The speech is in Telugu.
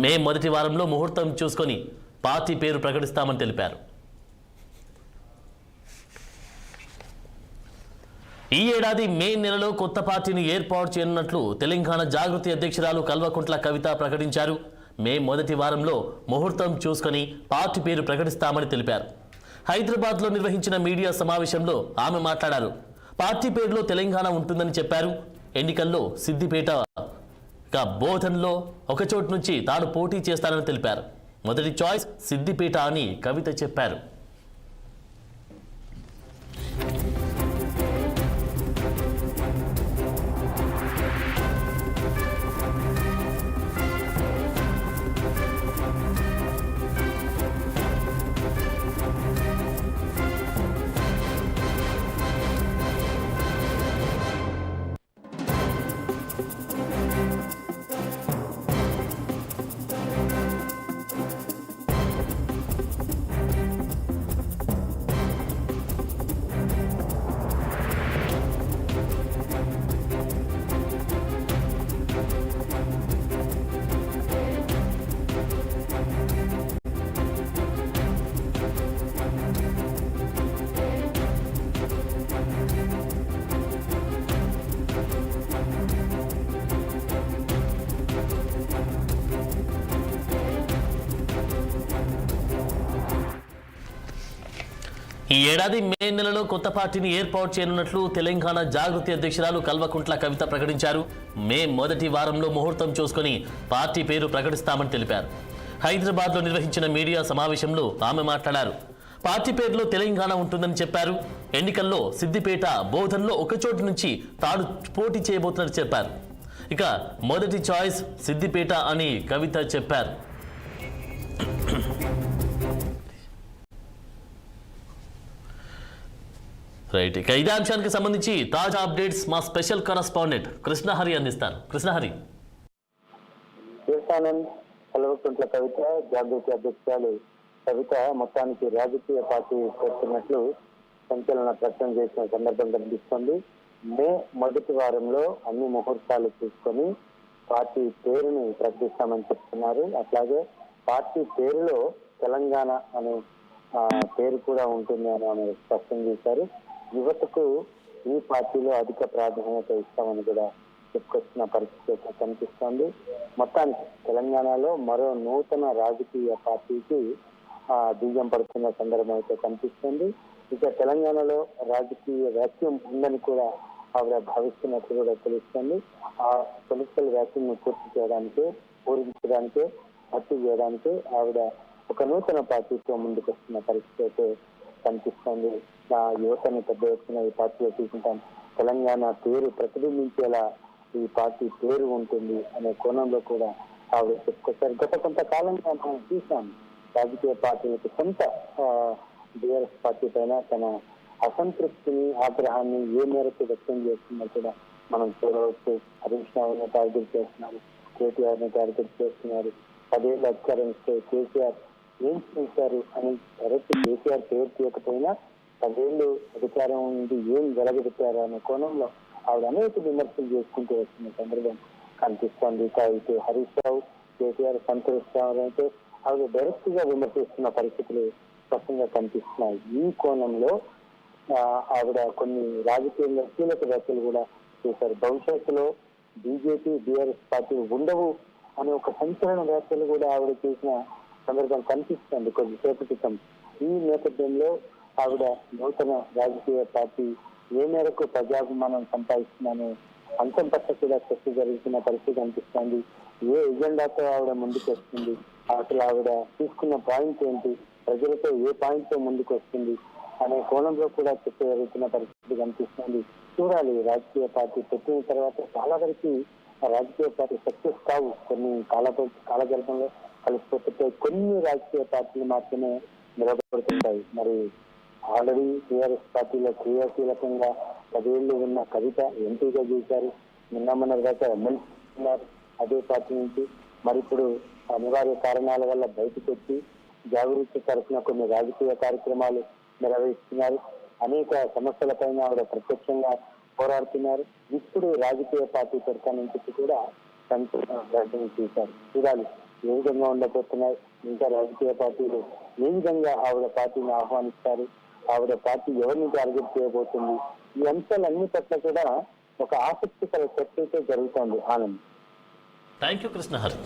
మే మొదటి వారంలో ముహూర్తం చూసుకొని పార్టీ పేరు ప్రకటిస్తామని తెలిపారు. ఈ ఏడాది మే నెలలో కొత్త పార్టీని ఏర్పాటు చేయనున్నట్లు తెలంగాణ జాగృతి అధ్యక్షురాలు కల్వకుంట్ల కవిత ప్రకటించారు. మే మొదటి వారంలో ముహూర్తం చూసుకొని పార్టీ పేరు ప్రకటిస్తామని తెలిపారు. హైదరాబాద్లో నిర్వహించిన మీడియా సమావేశంలో ఆమె మాట్లాడారు. పార్టీ పేరులో తెలంగాణ ఉంటుందని చెప్పారు. ఎన్నికల్లో సిద్దిపేట బోధన్లో ఒక చోటు నుంచి తాను పోటీ చేస్తానని తెలిపారు. మొదటి చాయిస్ సిద్దిపేట అని కవిత చెప్పారు. ఈ ఏడాది మే నెలలో కొత్త పార్టీని ఏర్పాటు చేయనున్నట్లు తెలంగాణ జాగృతి అధ్యక్షురాలు కల్వకుంట్ల కవిత ప్రకటించారు. మే మొదటి వారంలో ముహూర్తం చూసుకొని పార్టీ పేరు ప్రకటిస్తామని తెలిపారు. హైదరాబాద్లో నిర్వహించిన మీడియా సమావేశంలో ఆమె మాట్లాడారు. పార్టీ పేరులో తెలంగాణ ఉంటుందని చెప్పారు. ఎన్నికల్లో సిద్దిపేట బోధన్లో ఒక చోటు నుంచి తాను పోటీ చేయబోతున్నట్టు చెప్పారు. ఇక మొదటి చాయిస్ సిద్దిపేట అని కవిత చెప్పారు. రైట్, ఇక ఇదే అంశానికి సంబంధించి తాజా అప్డేట్స్ మా స్పెషల్ కరెస్పాండెంట్ కృష్ణహరి అందిస్తారు. కృష్ణహరి. కల్వకుంట్ల కవిత జాగృతి అధ్యక్షురాలు కవిత మొత్తానికి రాజకీయ పార్టీ చేస్తున్నట్లు సంచలన ప్రకటన చేసిన సందర్భం కనిపిస్తుంది. మే మొదటి వారంలో అన్ని ముహూర్తాలు చూసుకొని పార్టీ పేరుని ప్రకటిస్తామని చెప్తున్నారు. అట్లాగే పార్టీ పేరులో తెలంగాణ అనే పేరు కూడా ఉంటుంది అని ఆమె స్పష్టం చేశారు. యువతకు ఈ పార్టీలో అధిక ప్రాధాన్యత ఇస్తామని కూడా చెప్పుకొచ్చిన పరిస్థితి అయితే కనిపిస్తోంది. మొత్తానికి తెలంగాణలో మరో నూతన రాజకీయ పార్టీకి బీజం పడుతున్న సందర్భం అయితే కనిపిస్తుంది. ఇక తెలంగాణలో రాజకీయ వ్యాక్యూమ్ ఉందని కూడా ఆవిడ భావిస్తున్నట్లు కూడా తెలుస్తుంది. ఆ పొలిటికల్ వ్యాక్యూమ్ ను పూర్తి చేయడానికి, పూరించడానికి, భర్తీ చేయడానికి ఆవిడ ఒక నూతన పార్టీతో ముందుకు వస్తున్న పరిస్థితి అయితే కనిపిస్తోంది. యువతని పెద్ద ఎత్తున ఈ పార్టీలో తీసుకుంటాం, తెలంగాణ పేరు ప్రతిబింబించేలా ఈ పార్టీ పేరు ఉంటుంది అనే కోణంలో కూడా ఆవిడ చెప్పుకొచ్చారు. గత కొంతకాలంగా మనం చూసాం రాజకీయ పార్టీలకు సొంత బీఆర్ఎస్ పార్టీ పైన తన అసంతృప్తిని, ఆగ్రహాన్ని ఏ మేరకు వ్యక్తం చేస్తుందో కూడా మనం చూడవచ్చు. హరీష్ రావుని టార్గెట్ చేస్తున్నారు, కేటీఆర్ ని టార్గెట్ చేస్తున్నారు. 10 ఏళ్ళ అధికారం ఇస్తే కేసీఆర్ ఏం చేశారు అని డైరెక్ట్ కేసీఆర్ పేరు తీయకపోయినా 10 ఏళ్ళు అధికారం నుండి ఏం వెలగబెట్టారు అనే కోణంలో ఆవిడ అనేక విమర్శలు చేసుకుంటూ వస్తున్న సందర్భం కనిపిస్తోంది. అయితే హరీష్ రావు, కేసీఆర్ సంతోషిస్తారంటే ఆవిడ డైరెక్ట్ గా విమర్శిస్తున్న పరిస్థితులు స్పష్టంగా కనిపిస్తున్నాయి. ఈ కోణంలో ఆవిడ కొన్ని రాజకీయంగా కీలక వ్యాఖ్యలు కూడా చేశారు. భవిష్యత్తులో బీజేపీ, బీఆర్ఎస్ పార్టీ ఉండవు అనే ఒక సంచలన వ్యాఖ్యలు కూడా ఆవిడ చేసిన సందర్భం కనిపిస్తుంది కొద్దిసేపు క్రితం. ఈ నేపథ్యంలో ఆవిడ నూతన రాజకీయ పార్టీ ఏ మేరకు ప్రజాభిమానం సంపాదిస్తుందనే అంశం పట్ల కూడా చర్చ జరుగుతున్న పరిస్థితి కనిపిస్తుంది. ఏ ఎజెండాతో ఆవిడ ముందుకు వస్తుంది, అసలు ఆవిడ తీసుకున్న పాయింట్ ఏంటి, ప్రజలతో ఏ పాయింట్ తో ముందుకు వస్తుంది అనే కోణంలో కూడా చర్చ జరుగుతున్న పరిస్థితి కనిపిస్తుంది. చూడాలి, రాజకీయ పార్టీ పెట్టిన తర్వాత చాలా వరకు రాజకీయ పార్టీ సక్సెస్ కావు, కొన్ని కాలగర్భంలో కలిసిపోతుంటాయి. కొన్ని రాజకీయ పార్టీలు మాత్రమే నిలబడుతుంటాయి. మరి ఆల్రెడీ టీఆర్ఎస్ పార్టీలో క్రియాశీలకంగా 10 ఏళ్లు ఉన్న కవిత ఎంపీగా చేశారు. నిన్న దాకా ఎమ్మెల్సీ ఉన్నారు అదే పార్టీ నుంచి. మరి ఇప్పుడు అనివార్య కారణాల వల్ల బయటకు వచ్చి జాగృతి తరఫున కొన్ని రాజకీయ కార్యక్రమాలు నిర్వహిస్తున్నారు. అనేక సమస్యలపైన ఆవిడ ప్రత్యక్షంగా పోరాడుతున్నారు. ఇప్పుడు రాజకీయ పార్టీ పెడతానని చెప్పి కూడా సంచలన ప్రకటన చేశారు. చూడాలి ఏ విధంగా ఉండబోతున్నాయి, ఇంకా రాజకీయ పార్టీలు ఏ విధంగా ఆవిడ పార్టీని ఆహ్వానిస్తారు, ఆవిడ పార్టీ ఎవరిని టార్గెట్ చేయబోతుంది, ఈ అంశాలన్నీ పట్ల కూడా ఒక ఆసక్తికర చర్చ అయితే జరుగుతోంది. ఆనంద్. Thank you Krishnahari.